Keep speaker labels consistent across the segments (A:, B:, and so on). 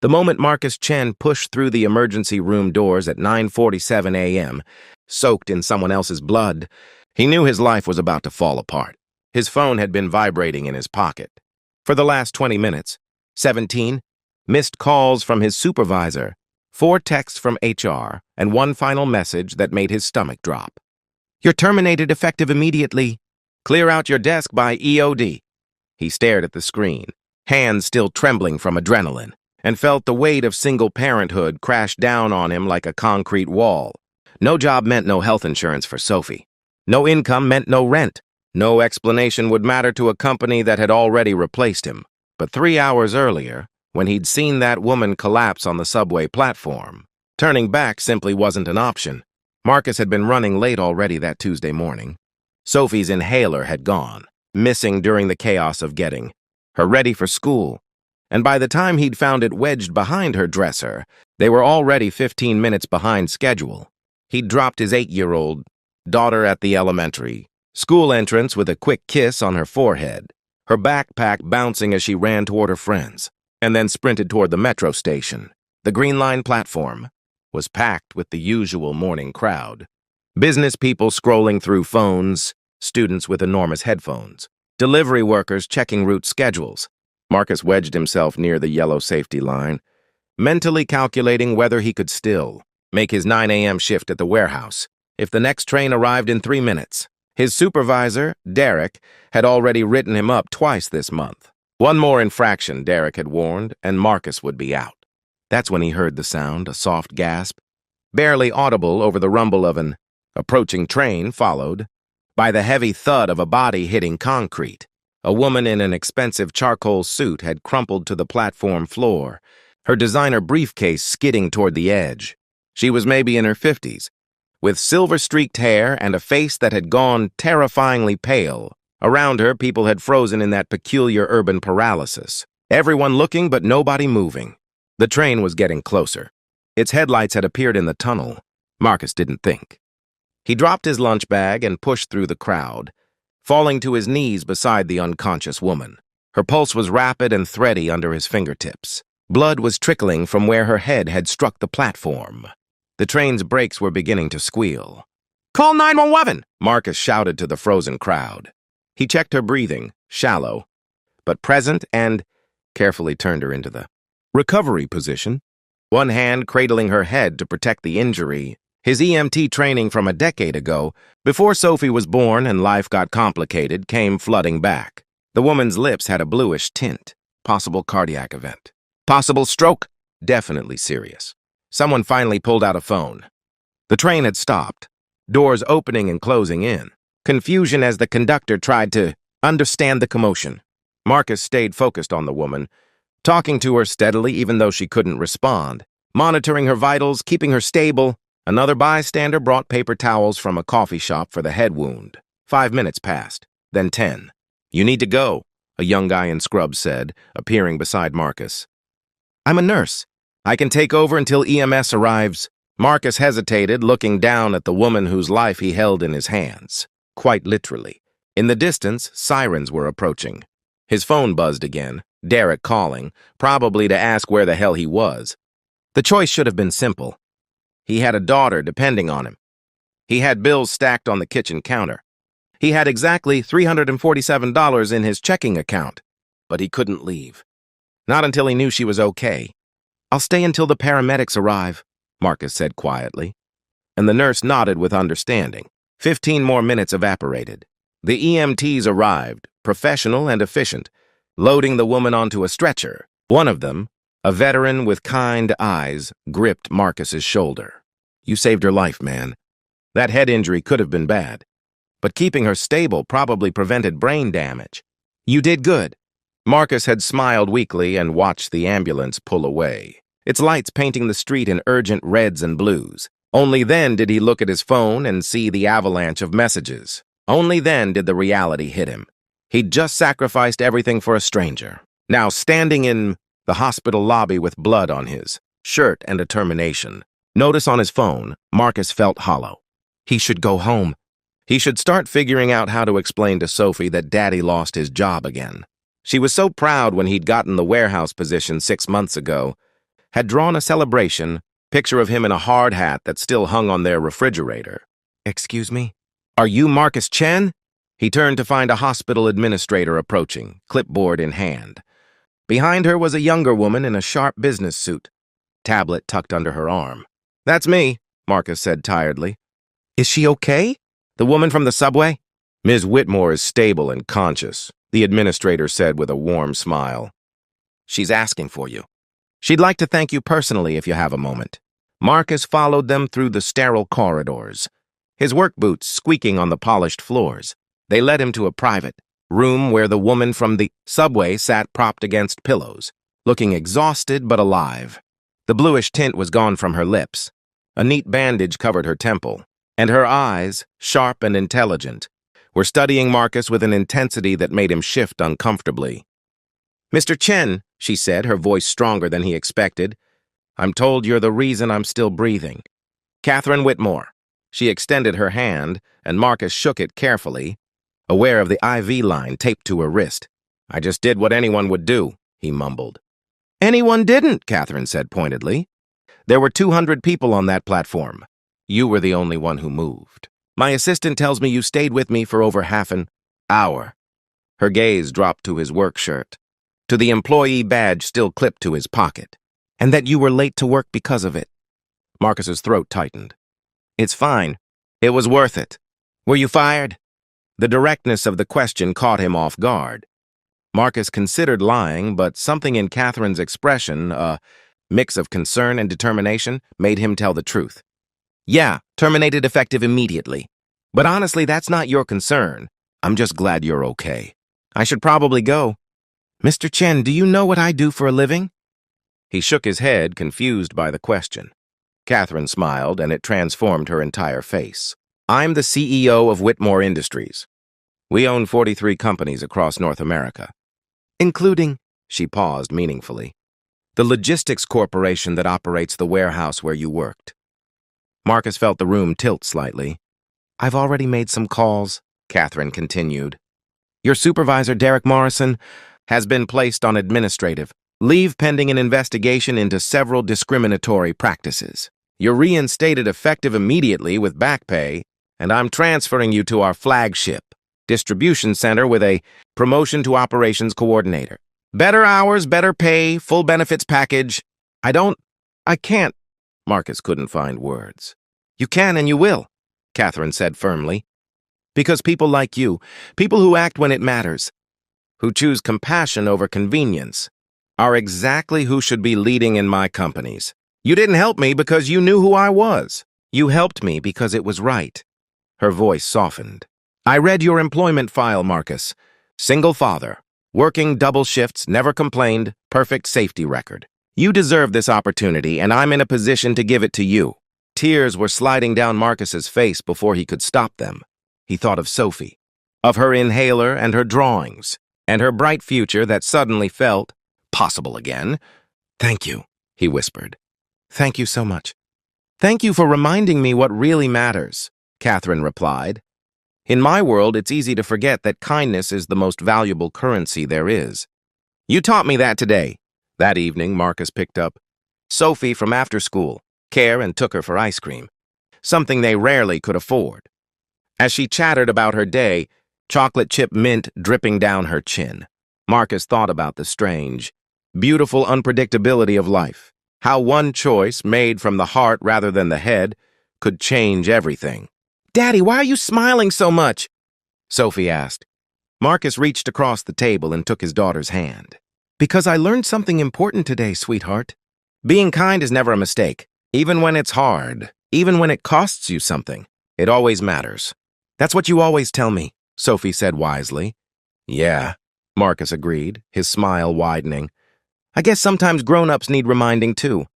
A: The moment Marcus Chen pushed through the emergency room doors at 9:47 a.m., soaked in someone else's blood, he knew his life was about to fall apart. His phone had been vibrating in his pocket. For the last 20 minutes, 17 missed calls from his supervisor, 4 texts from HR, and one final message that made his stomach drop. "You're terminated effective immediately. Clear out your desk by EOD." He stared at the screen, hands still trembling from adrenaline, and felt the weight of single parenthood crash down on him like a concrete wall. No job meant no health insurance for Sophie. No income meant no rent. No explanation would matter to a company that had already replaced him. But 3 hours earlier, when he'd seen that woman collapse on the subway platform, turning back simply wasn't an option. Marcus had been running late already that Tuesday morning. Sophie's inhaler had gone, missing during the chaos of getting her ready for school. And by the time he'd found it wedged behind her dresser, they were already 15 minutes behind schedule. He'd dropped his 8-year-old daughter at the elementary school entrance with a quick kiss on her forehead, her backpack bouncing as she ran toward her friends, and then sprinted toward the metro station. The Green Line platform was packed with the usual morning crowd. Business people scrolling through phones, students with enormous headphones, delivery workers checking route schedules. Marcus wedged himself near the yellow safety line, mentally calculating whether he could still make his 9 a.m. shift at the warehouse if the next train arrived in 3 minutes. His supervisor, Derek, had already written him up twice this month. One more infraction, Derek had warned, and Marcus would be out. That's when he heard the sound, a soft gasp, barely audible over the rumble of an approaching train, followed by the heavy thud of a body hitting concrete. A woman in an expensive charcoal suit had crumpled to the platform floor, her designer briefcase skidding toward the edge. She was maybe in her 50s, with silver-streaked hair and a face that had gone terrifyingly pale. Around her, people had frozen in that peculiar urban paralysis. Everyone looking, but nobody moving. The train was getting closer. Its headlights had appeared in the tunnel. Marcus didn't think. He dropped his lunch bag and pushed through the crowd, falling to his knees beside the unconscious woman. Her pulse was rapid and thready under his fingertips. Blood was trickling from where her head had struck the platform. The train's brakes were beginning to squeal. "Call 911!" Marcus shouted to the frozen crowd. He checked her breathing, shallow, but present, and carefully turned her into the recovery position, one hand cradling her head to protect the injury. His EMT training from a decade ago, before Sophie was born and life got complicated, came flooding back. The woman's lips had a bluish tint. Possible cardiac event. Possible stroke. Definitely serious. Someone finally pulled out a phone. The train had stopped, doors opening and closing in. Confusion as the conductor tried to understand the commotion. Marcus stayed focused on the woman, talking to her steadily even though she couldn't respond, monitoring her vitals, keeping her stable. Another bystander brought paper towels from a coffee shop for the head wound. 5 minutes passed, then 10. "You need to go," a young guy in scrubs said, appearing beside Marcus. "I'm a nurse. I can take over until EMS arrives." Marcus hesitated, looking down at the woman whose life he held in his hands. Quite literally. In the distance, sirens were approaching. His phone buzzed again, Derek calling, probably to ask where the hell he was. The choice should have been simple. He had a daughter depending on him. He had bills stacked on the kitchen counter. He had exactly $347 in his checking account, but he couldn't leave. Not until he knew she was okay. "I'll stay until the paramedics arrive," Marcus said quietly, and the nurse nodded with understanding. 15 more minutes evaporated. The EMTs arrived, professional and efficient, loading the woman onto a stretcher. One of them, a veteran with kind eyes, gripped Marcus's shoulder. "You saved her life, man. That head injury could have been bad, but keeping her stable probably prevented brain damage. You did good." Marcus had smiled weakly and watched the ambulance pull away, its lights painting the street in urgent reds and blues. Only then did he look at his phone and see the avalanche of messages. Only then did the reality hit him. He'd just sacrificed everything for a stranger. Now standing in the hospital lobby with blood on his shirt and determination. Notice on his phone, Marcus felt hollow. He should go home. He should start figuring out how to explain to Sophie that Daddy lost his job again. She was so proud when he'd gotten the warehouse position 6 months ago, had drawn a celebration picture of him in a hard hat that still hung on their refrigerator. "Excuse me? Are you Marcus Chen?" He turned to find a hospital administrator approaching, clipboard in hand. Behind her was a younger woman in a sharp business suit, tablet tucked under her arm. "That's me," Marcus said tiredly. "Is she okay? The woman from the subway?" "Ms. Whitmore is stable and conscious," the administrator said with a warm smile. "She's asking for you. She'd like to thank you personally if you have a moment." Marcus followed them through the sterile corridors, his work boots squeaking on the polished floors. They led him to a private room where the woman from the subway sat propped against pillows, looking exhausted but alive. The bluish tint was gone from her lips. A neat bandage covered her temple, and her eyes, sharp and intelligent, were studying Marcus with an intensity that made him shift uncomfortably. "Mr. Chen," she said, her voice stronger than he expected, "I'm told you're the reason I'm still breathing. Catherine Whitmore." She extended her hand, and Marcus shook it carefully, aware of the IV line taped to her wrist. "I just did what anyone would do," he mumbled. "Anyone didn't," Catherine said pointedly. "There were 200 people on that platform. You were the only one who moved. My assistant tells me you stayed with me for over half an hour." Her gaze dropped to his work shirt, to the employee badge still clipped to his pocket, "and that you were late to work because of it." Marcus's throat tightened. "It's fine. It was worth it. Were you fired?" The directness of the question caught him off guard. Marcus considered lying, but something in Catherine's expression, a mix of concern and determination, made him tell the truth. "Yeah, terminated effective immediately. But honestly, that's not your concern. I'm just glad you're okay. I should probably go. Mr. Chen, do you know what I do for a living?" He shook his head, confused by the question. Catherine smiled, and it transformed her entire face. "I'm the CEO of Whitmore Industries. We own 43 companies across North America, including," she paused meaningfully, "the logistics corporation that operates the warehouse where you worked." Marcus felt the room tilt slightly. "I've already made some calls," Catherine continued. "Your supervisor, Derek Morrison, has been placed on administrative leave pending an investigation into several discriminatory practices. You're reinstated effective immediately with back pay, and I'm transferring you to our flagship distribution center with a promotion to operations coordinator. Better hours, better pay, full benefits package. I can't." Marcus couldn't find words. "You can and you will," Catherine said firmly. "Because people like you, people who act when it matters, who choose compassion over convenience, are exactly who should be leading in my companies. You didn't help me because you knew who I was. You helped me because it was right." Her voice softened. "I read your employment file, Marcus. Single father, working double shifts, never complained, perfect safety record. You deserve this opportunity, and I'm in a position to give it to you." Tears were sliding down Marcus's face before he could stop them. He thought of Sophie, of her inhaler and her drawings, and her bright future that suddenly felt possible again. "Thank you," he whispered. "Thank you so much." "Thank you for reminding me what really matters," Catherine replied. "In my world, it's easy to forget that kindness is the most valuable currency there is. You taught me that today." That evening, Marcus picked up Sophie from after school care and took her for ice cream, something they rarely could afford. As she chattered about her day, chocolate chip mint dripping down her chin, Marcus thought about the strange, beautiful unpredictability of life, how one choice made from the heart rather than the head could change everything. "Daddy, why are you smiling so much?" Sophie asked. Marcus reached across the table and took his daughter's hand. "Because I learned something important today, sweetheart. Being kind is never a mistake. Even when it's hard, even when it costs you something, it always matters. That's what you always tell me," Sophie said wisely. "Yeah," Marcus agreed, his smile widening. "I guess sometimes grown-ups need reminding too."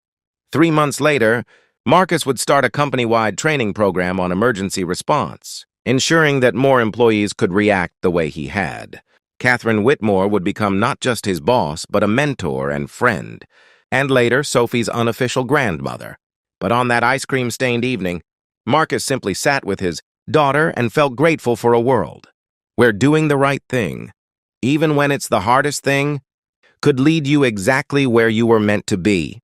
A: 3 months later, Marcus would start a company-wide training program on emergency response, ensuring that more employees could react the way he had. Catherine Whitmore would become not just his boss, but a mentor and friend, and later Sophie's unofficial grandmother. But on that ice-cream-stained evening, Marcus simply sat with his daughter and felt grateful for a world where doing the right thing, even when it's the hardest thing, could lead you exactly where you were meant to be.